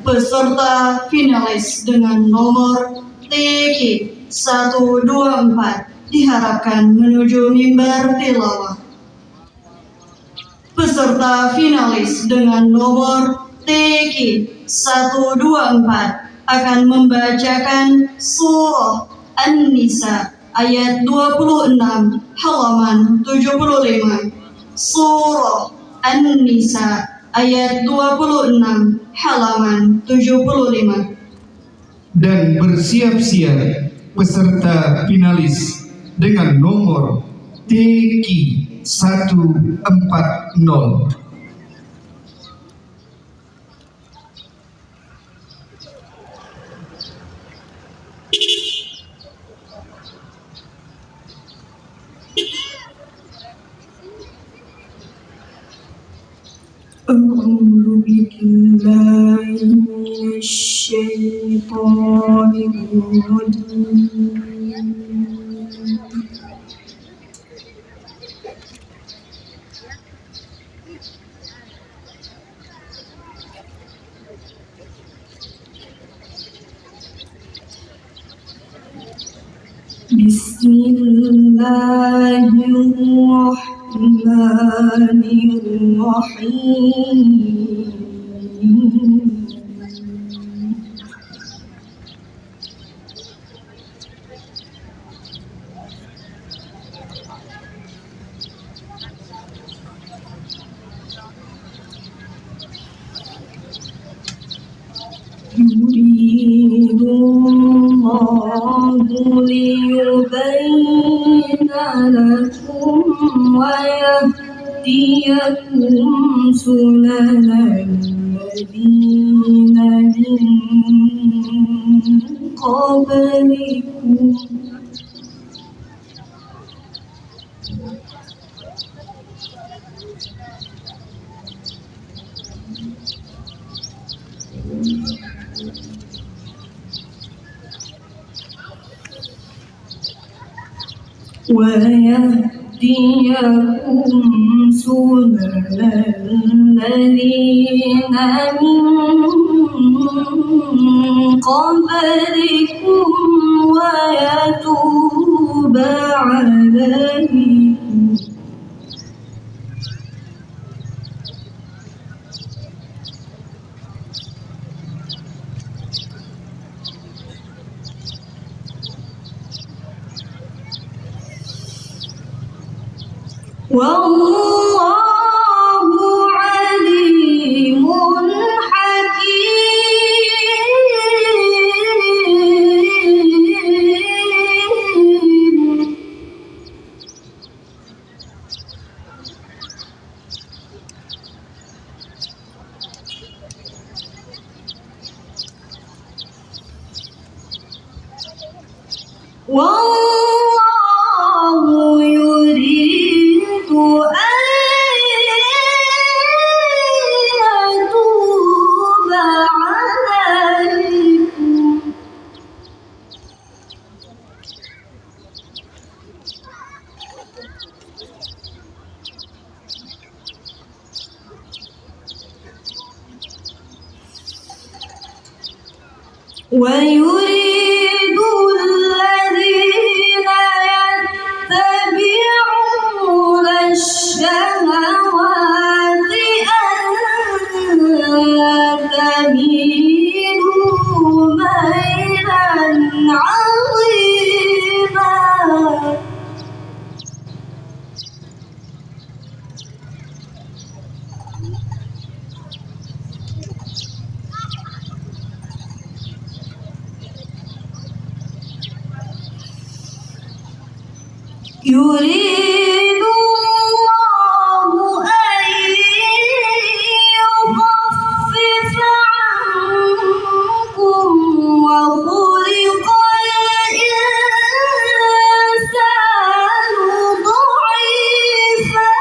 Peserta finalis dengan nomor TQ 124 diharapkan menuju mimbar tilawah. Peserta finalis dengan nomor TQ 124 akan membacakan surah An-Nisa ayat 26 halaman 75. Surah An-Nisa ayat 26 halaman 75. Dan bersiap-siap peserta finalis dengan nomor TQ 140. أعوذ بالله من الشيطان الرجيم. بسم الله الرحمن الرحيم. يريد الله ليبين لكم ويهديكم سنن الذين من قبلكم ويهديكم سنن الذين من قبلكم ويتوب عليكم. والله عليم حكيم. والله يريد أن يتوب عليكم. ويريد الذين يتبعون الشهوات أن تميلوا ميلا عظيما. يريد الله أن يخفف عنكم وخلق الإنسان ضعيفا.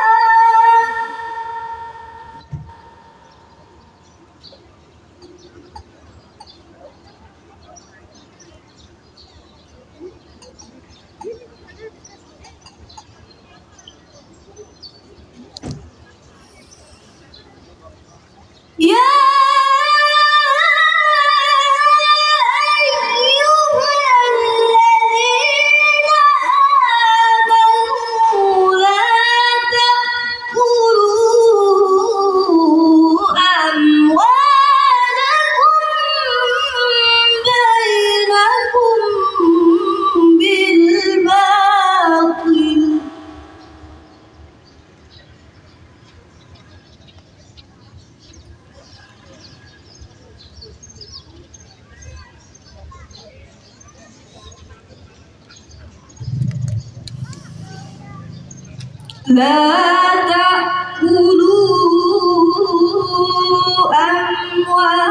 لا تأكلوا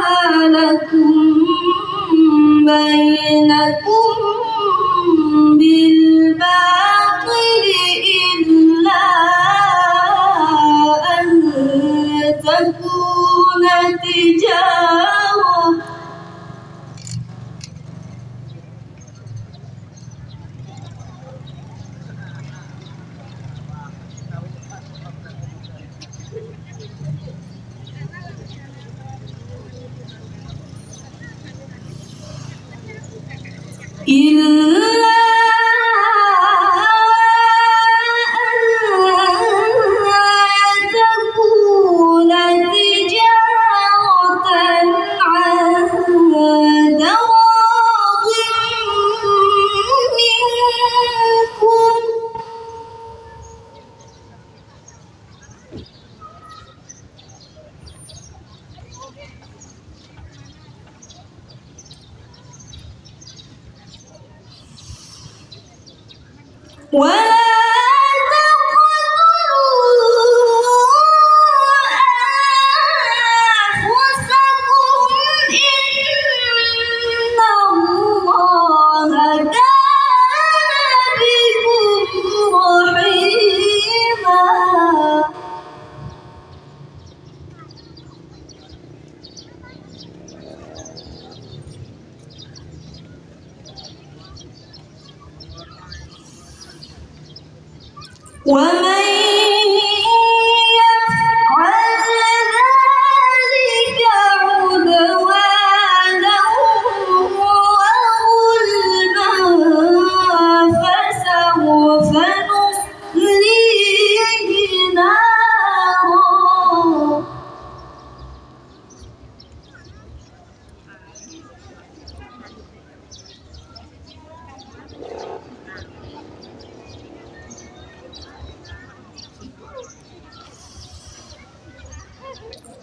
أموالكم بينكم بالباطل إلا أن تكون تجارة إلا أن تكون تجارة عن تراض منكم ولا ومن يفعل ذلك عدوانا وظلما فسوف نصليه نارا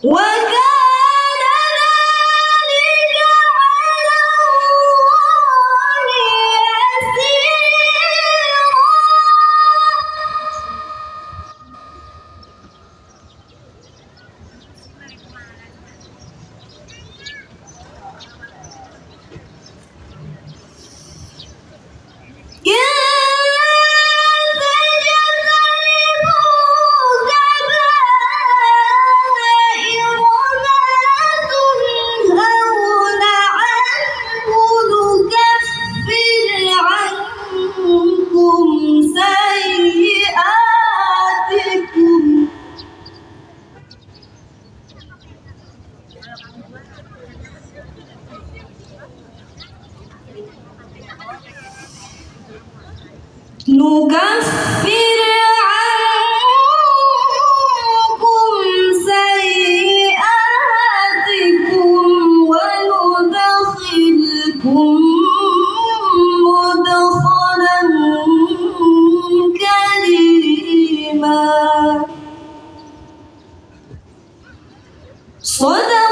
وكان ذلك على الله يسيرا نكفر عنكم سيئاتكم وندخلكم مدخلا كريما صدق